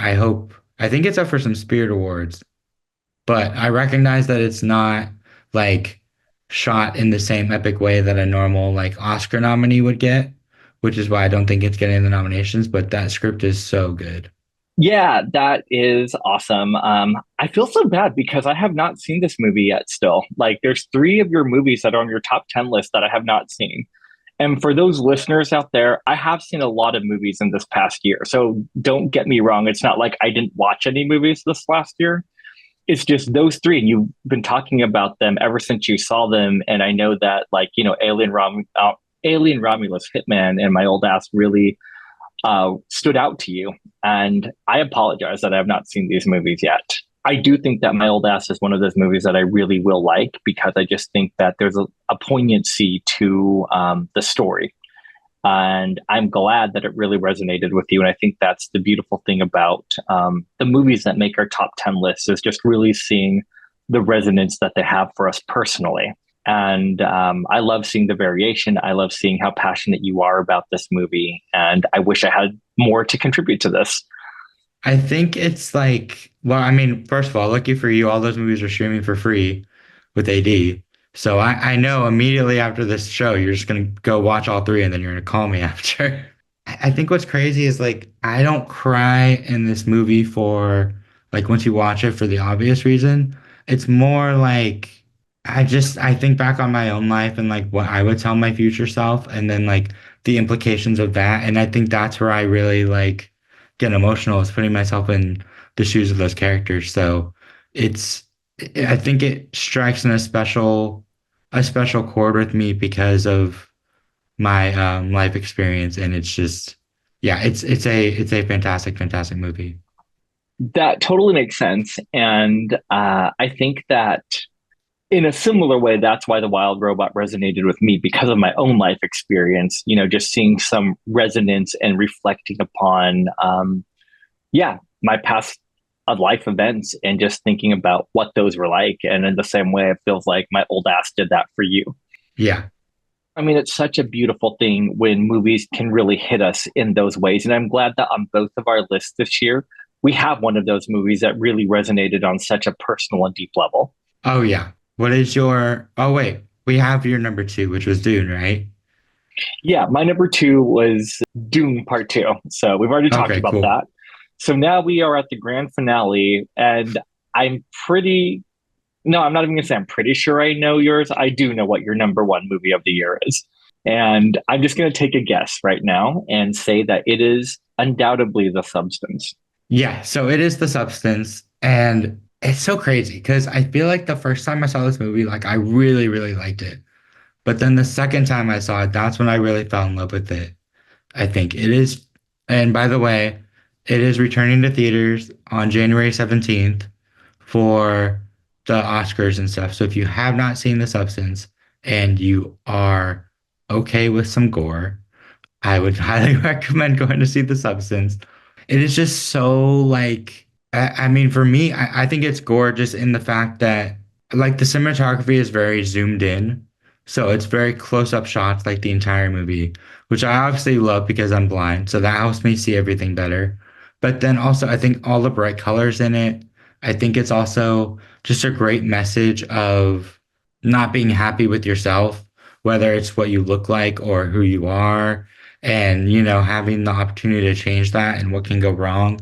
think it's up for some Spirit Awards, but I recognize that it's not like shot in the same epic way that a normal like Oscar nominee would get, which is why I don't think it's getting the nominations, but that script is so good. Yeah, that is awesome. I feel so bad because I have not seen this movie yet still. Like, there's three of your movies that are on your top 10 list that I have not seen. And for those listeners out there, I have seen a lot of movies in this past year. So don't get me wrong. It's not like I didn't watch any movies this last year. It's just those three, and you've been talking about them ever since you saw them. And I know that, like, Alien Romulus, Hitman, and My Old Ass really stood out to you. And I apologize that I have not seen these movies yet. I do think that My Old Ass is one of those movies that I really will like because I just think that there's a poignancy to the story. And I'm glad that it really resonated with you. And I think that's the beautiful thing about the movies that make our top 10 lists is just really seeing the resonance that they have for us personally. And I love seeing the variation. I love seeing how passionate you are about this movie. And I wish I had more to contribute to this. I think it's like, well, I mean, first of all, lucky for you, all those movies are streaming for free with AD. So I know immediately after this show, you're just going to go watch all three and then you're going to call me after. I think what's crazy is like, I don't cry in this movie for like, once you watch it for the obvious reason. It's more like, I think back on my own life and like what I would tell my future self and then like the implications of that. And I think that's where I really like get emotional is putting myself in the shoes of those characters. So I think it strikes in a special chord with me because of my life experience, and it's just yeah, it's a fantastic, fantastic movie. That totally makes sense. And I think that in a similar way, that's why The Wild Robot resonated with me because of my own life experience, just seeing some resonance and reflecting upon, my past life events and just thinking about what those were like. And in the same way, it feels like My Old Ass did that for you. Yeah. I mean, it's such a beautiful thing when movies can really hit us in those ways. And I'm glad that on both of our lists this year, we have one of those movies that really resonated on such a personal and deep level. Oh yeah. What is your, oh wait, we have your number two, which was Dune, right? Yeah, my number two was Dune Part Two. So we've already talked Okay, about cool. that. So now we are at the grand finale, and I'm pretty, no, I'm not even gonna say I'm pretty sure I know yours. I do know what your number one movie of the year is. And I'm just gonna take a guess right now and say that it is undoubtedly The Substance. Yeah, so it is The Substance, and it's so crazy because I feel like the first time I saw this movie, like I really, really liked it. But then the second time I saw it, that's when I really fell in love with it. I think it is, and by the way, it is returning to theaters on January 17th for the Oscars and stuff. So if you have not seen The Substance and you are okay with some gore, I would highly recommend going to see The Substance. It is just so like, I mean, for me, I think it's gorgeous in the fact that like the cinematography is very zoomed in. So it's very close up shots like the entire movie, which I obviously love because I'm blind. So that helps me see everything better. But then also, I think all the bright colors in it, I think it's also just a great message of not being happy with yourself, whether it's what you look like or who you are, and having the opportunity to change that and what can go wrong.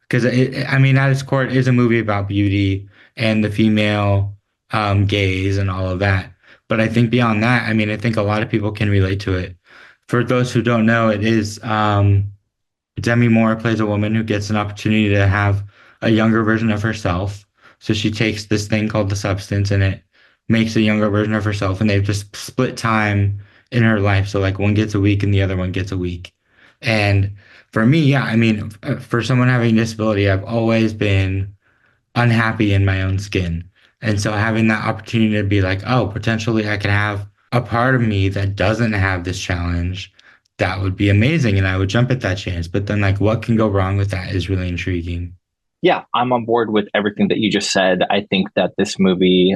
Because I mean, at its core, it is a movie about beauty and the female gaze and all of that. But I think beyond that, I mean, I think a lot of people can relate to it. For those who don't know, it is Demi Moore plays a woman who gets an opportunity to have a younger version of herself. So she takes this thing called the substance and it makes a younger version of herself. And they've just split time in her life. So like one gets a week and the other one gets a week. And for me, yeah, I mean, for someone having a disability, I've always been unhappy in my own skin. And so having that opportunity to be like, oh, potentially I could have a part of me that doesn't have this challenge, that would be amazing. And I would jump at that chance. But then, like, what can go wrong with that is really intriguing. Yeah, I'm on board with everything that you just said. I think that this movie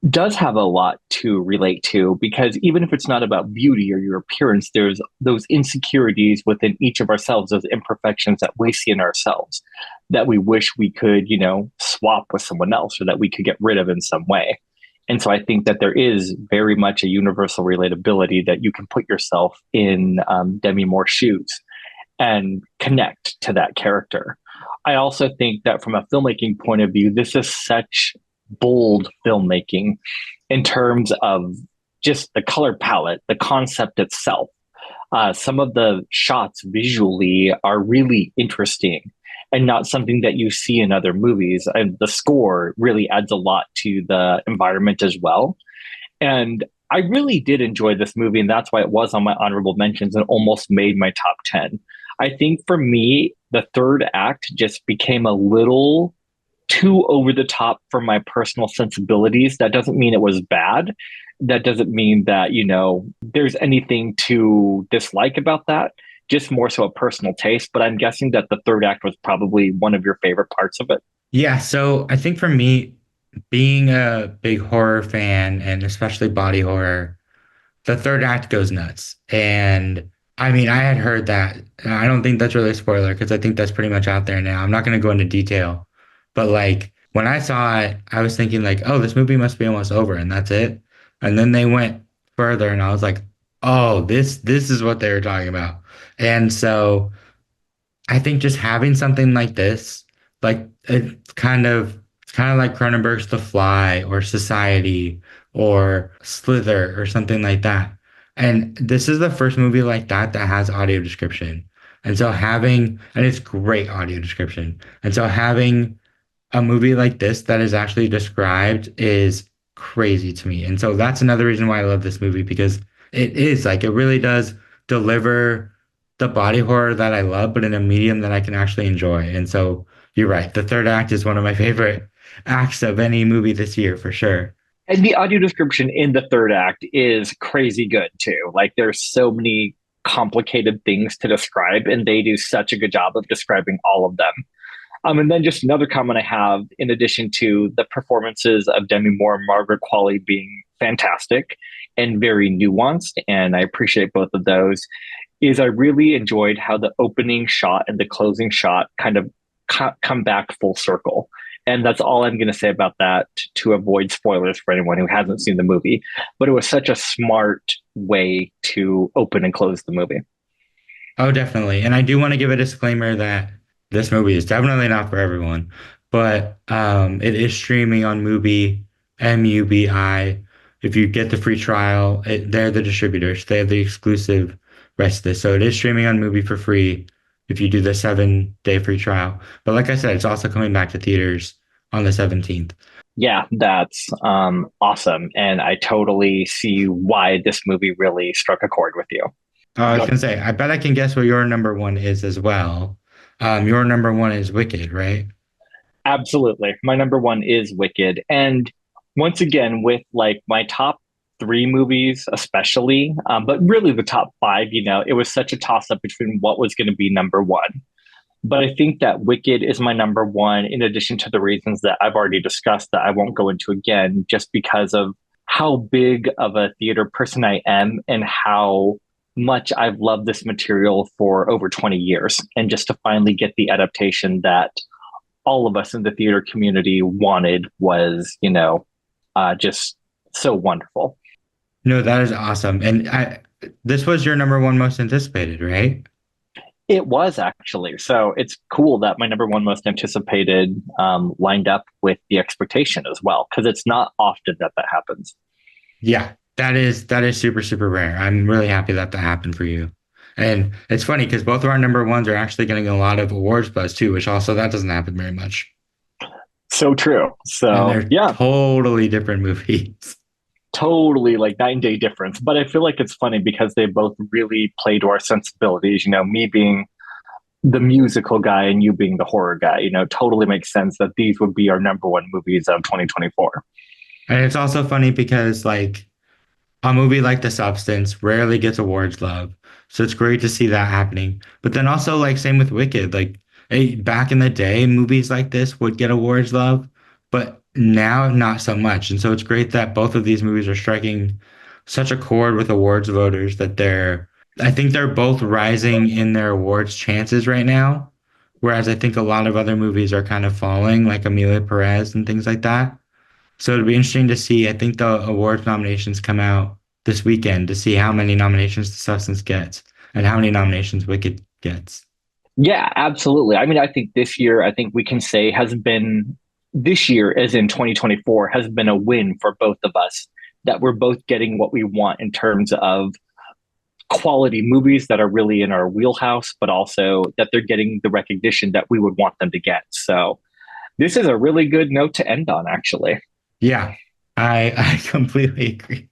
does have a lot to relate to because even if it's not about beauty or your appearance, there's those insecurities within each of ourselves, those imperfections that we see in ourselves that we wish we could, swap with someone else or that we could get rid of in some way. And so I think that there is very much a universal relatability that you can put yourself in Demi Moore's shoes and connect to that character. I also think that from a filmmaking point of view, this is such bold filmmaking in terms of just the color palette, the concept itself. Some of the shots visually are really interesting and not something that you see in other movies. And the score really adds a lot to the environment as well. And I really did enjoy this movie, and that's why it was on my honorable mentions and almost made my top 10. I think for me, the third act just became a little too over the top for my personal sensibilities. That doesn't mean it was bad. That doesn't mean that, there's anything to dislike about that, just more so a personal taste. But I'm guessing that the third act was probably one of your favorite parts of it. Yeah. So I think for me, being a big horror fan and especially body horror, the third act goes nuts. And I mean, I had heard that. I don't think that's really a spoiler because I think that's pretty much out there now. I'm not going to go into detail, but like when I saw it, I was thinking like, oh, this movie must be almost over and that's it. And then they went further and I was like, oh, this is what they were talking about. And so I think just having something like this, like it's kind of like Cronenberg's The Fly or Society or Slither or something like that. And this is the first movie like that that has audio description. And it's great audio description. And so having a movie like this that is actually described is crazy to me. And so that's another reason why I love this movie because it really does deliver the body horror that I love, but in a medium that I can actually enjoy. And so you're right. The third act is one of my favorite acts of any movie this year for sure. And the audio description in the third act is crazy good too. Like there's so many complicated things to describe, and they do such a good job of describing all of them. And then just another comment I have, in addition to the performances of Demi Moore and Margaret Qualley being fantastic and very nuanced, and I appreciate both of those, is I really enjoyed how the opening shot and the closing shot kind of come back full circle. And that's all I'm going to say about that to avoid spoilers for anyone who hasn't seen the movie. But it was such a smart way to open and close the movie. Oh, definitely. And I do want to give a disclaimer that this movie is definitely not for everyone, but it is streaming on Mubi, MUBI. If you get the free trial, they're the distributors. They have the exclusive rights to this. So it is streaming on Mubi for free if you do the 7-day free trial. But like I said, it's also coming back to theaters on the 17th. Yeah, that's awesome. And I totally see why this movie really struck a chord with you. I was Go gonna say, I bet I can guess what your number one is as well. Your number one is Wicked, right? Absolutely. My number one is Wicked. And once again, with like my top three movies, especially, but really the top five, it was such a toss up between what was going to be number one. But I think that Wicked is my number one, in addition to the reasons that I've already discussed that I won't go into again, just because of how big of a theater person I am and how much I've loved this material for over 20 years. And just to finally get the adaptation that all of us in the theater community wanted was, just so wonderful. No, that is awesome. And this was your number one most anticipated, right? It was actually. So it's cool that my number one most anticipated lined up with the expectation as well, because it's not often that that happens. Yeah, that is super, super rare. I'm really happy that that happened for you. And it's funny because both of our number ones are actually getting a lot of awards buzz too, which also that doesn't happen very much. So true. And So they're yeah, totally different movies. totally like 9 day difference. But I feel like it's funny because they both really play to our sensibilities. Me being the musical guy and you being the horror guy, totally makes sense that these would be our number one movies of 2024. And it's also funny because like a movie like The Substance rarely gets awards love. So it's great to see that happening. But then also like same with Wicked, like back in the day, movies like this would get awards love, but now not so much. And so it's great that both of these movies are striking such a chord with awards voters that I think they're both rising in their awards chances right now. Whereas I think a lot of other movies are kind of falling, like Amelia Perez and things like that. So it'll be interesting to see. I think the awards nominations come out this weekend to see how many nominations The Substance gets and how many nominations Wicked gets. Yeah, absolutely. I mean, I think this year, I think we can say has been this year, as in 2024, has been a win for both of us, that we're both getting what we want in terms of quality movies that are really in our wheelhouse, but also that they're getting the recognition that we would want them to get. So this is a really good note to end on, actually. Yeah, I completely agree.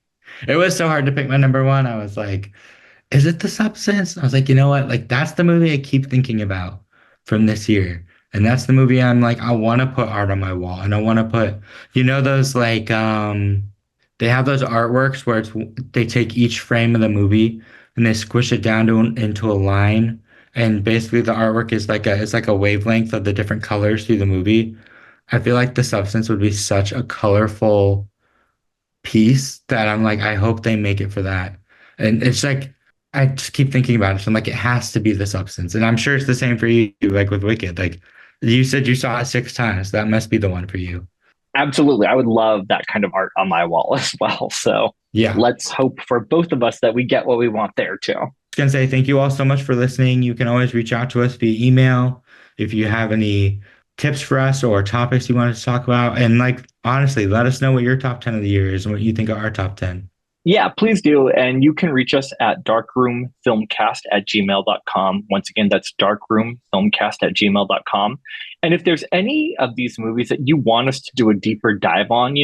It was so hard to pick my number one. I was like, is it The Substance? I was like, you know what? Like that's the movie I keep thinking about from this year. And that's the movie I'm like, I want to put art on my wall. And I want to put, those like they have those artworks where they take each frame of the movie and they squish it down into a line. And basically the artwork is like it's like a wavelength of the different colors through the movie. I feel like The Substance would be such a colorful piece that I'm like, I hope they make it for that. And it's like, I just keep thinking about it. So I'm like, it has to be The Substance. And I'm sure it's the same for you, like with Wicked. Like you said you saw it 6 times. That must be the one for you. Absolutely. I would love that kind of art on my wall as well. So Yeah. let's hope for both of us that we get what we want there too. Gonna say thank you all so much for listening. You can always reach out to us via email if you have any tips for us or topics you want us to talk about. And like honestly, let us know what your top 10 of the year is and what you think are our top 10. Yeah, please do. And you can reach us at darkroomfilmcast@gmail.com. Once again, that's darkroomfilmcast@gmail.com. And if there's any of these movies that you want us to do a deeper dive on,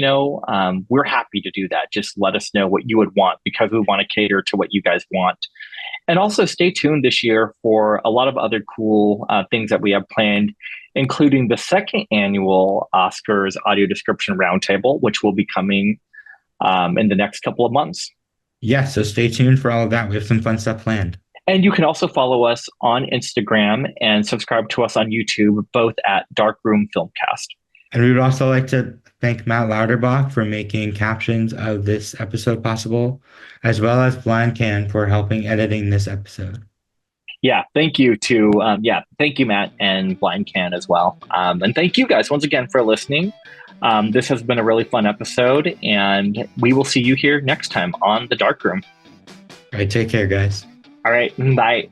we're happy to do that. Just let us know what you would want because we want to cater to what you guys want. And also stay tuned this year for a lot of other cool things that we have planned, including the second annual Oscars audio description roundtable, which will be coming in the next couple of months. Yeah, so stay tuned for all of that. We have some fun stuff planned. And you can also follow us on Instagram and subscribe to us on YouTube, both at Darkroom Filmcast. And we would also like to thank Matt Lauterbach for making captions of this episode possible, as well as Blind Can for helping editing this episode. Yeah, thank you thank you, Matt, and Blind Can as well. And thank you guys once again for listening. This has been a really fun episode, and we will see you here next time on The Dark Room. All right, take care, guys. All right, bye.